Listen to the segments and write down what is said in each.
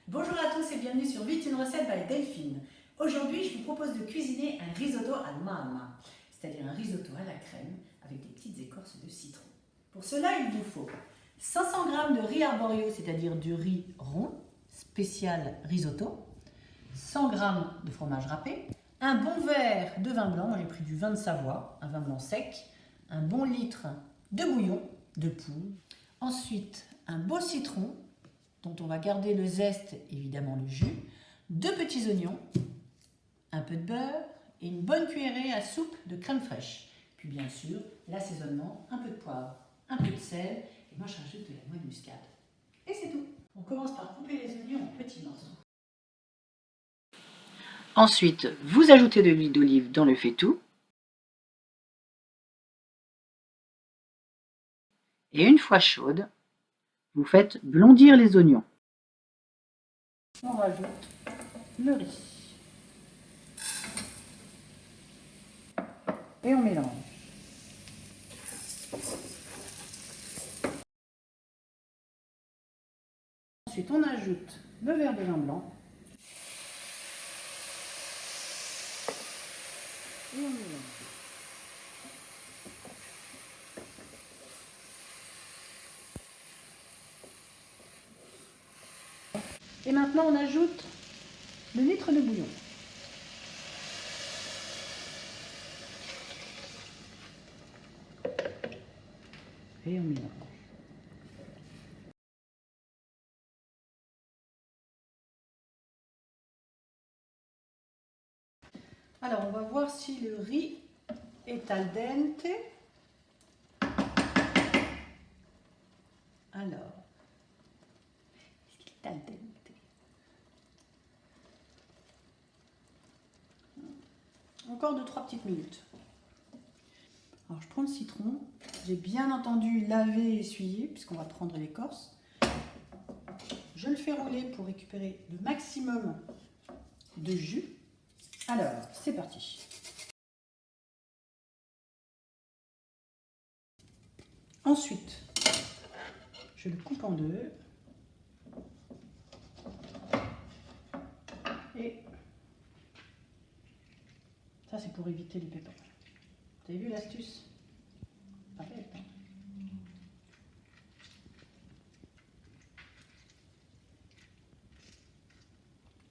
Bonjour à tous et bienvenue sur Vite une recette by Delphine. Aujourd'hui, je vous propose de cuisiner un risotto al mamma, c'est-à-dire un risotto à la crème avec des petites écorces de citron. Pour cela, il vous faut 500 g de riz arborio, c'est-à-dire du riz rond, spécial risotto, 100 g de fromage râpé, un bon verre de vin blanc, moi j'ai pris du vin de Savoie, un vin blanc sec, un bon litre de bouillon, de poudre, ensuite un beau citron, dont on va garder le zeste, évidemment le jus, 2 petits oignons, un peu de beurre et une bonne cuillerée à soupe de crème fraîche. Puis bien sûr, l'assaisonnement, un peu de poivre, un peu de sel, et moi je rajoute de la noix de muscade. Et c'est tout. On commence par couper les oignons en petits morceaux. Ensuite, vous ajoutez de l'huile d'olive dans le faitout. Et une fois chaude, vous faites blondir les oignons. On rajoute le riz. Et on mélange. Ensuite, on ajoute le verre de vin blanc. Et on mélange. Et maintenant, on ajoute le litre de bouillon. Et on mélange. Alors, on va voir si le riz est al dente. Alors, est-ce qu'il est al dente? Encore 2-3 petites minutes. Alors, je prends le citron. J'ai bien entendu laver et essuyer, puisqu'on va prendre l'écorce. Je le fais rouler pour récupérer le maximum de jus. Alors, c'est parti. Ensuite, je le coupe en deux. Et ça, c'est pour éviter les pépins. Vous avez vu l'astuce? Pas bête, hein?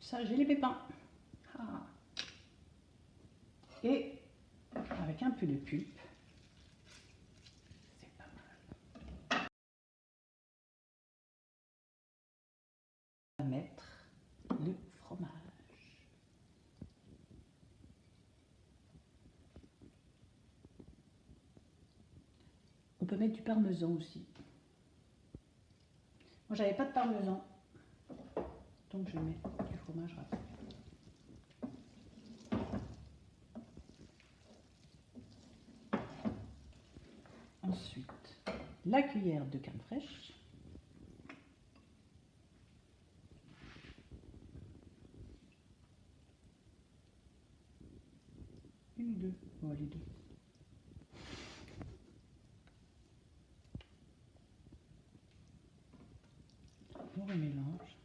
Ça, j'ai les pépins. Ah. Et avec un peu de pulpe, c'est pas mal. On va mettre le fromage. On peut mettre du parmesan aussi. Moi, j'avais pas de parmesan, donc je mets du fromage râpé. Ensuite, la cuillère de crème fraîche. Une ou deux, oh, les deux. On remélange.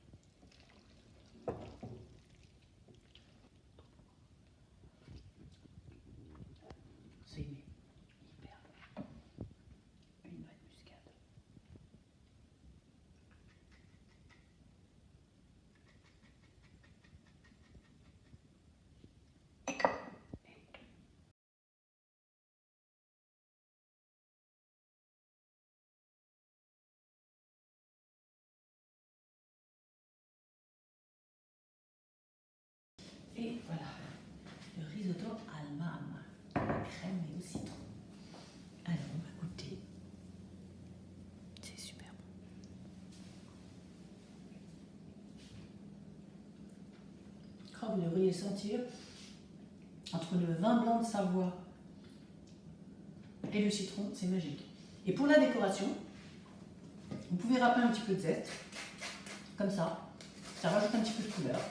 C'est hyper bon. Une noix de muscade. Et voilà, le risotto al mamma, à la crème et au citron. Alors, on va goûter. C'est super bon. Oh, vous devriez sentir, entre le vin blanc de Savoie et le citron, c'est magique. Et pour la décoration, vous pouvez râper un petit peu de zeste, comme ça rajoute un petit peu de couleur.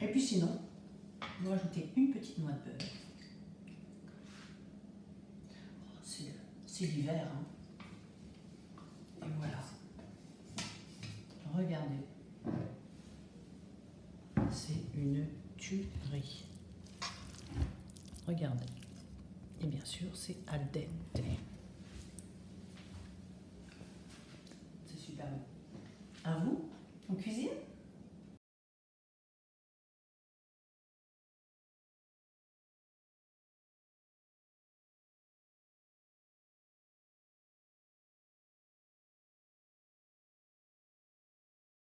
Et puis sinon, vous rajoutez une petite noix de beurre. C'est l'hiver, hein. Et voilà. une tuerie. Regardez. Et bien sûr, c'est al dente. C'est super bon. À vous, en cuisine?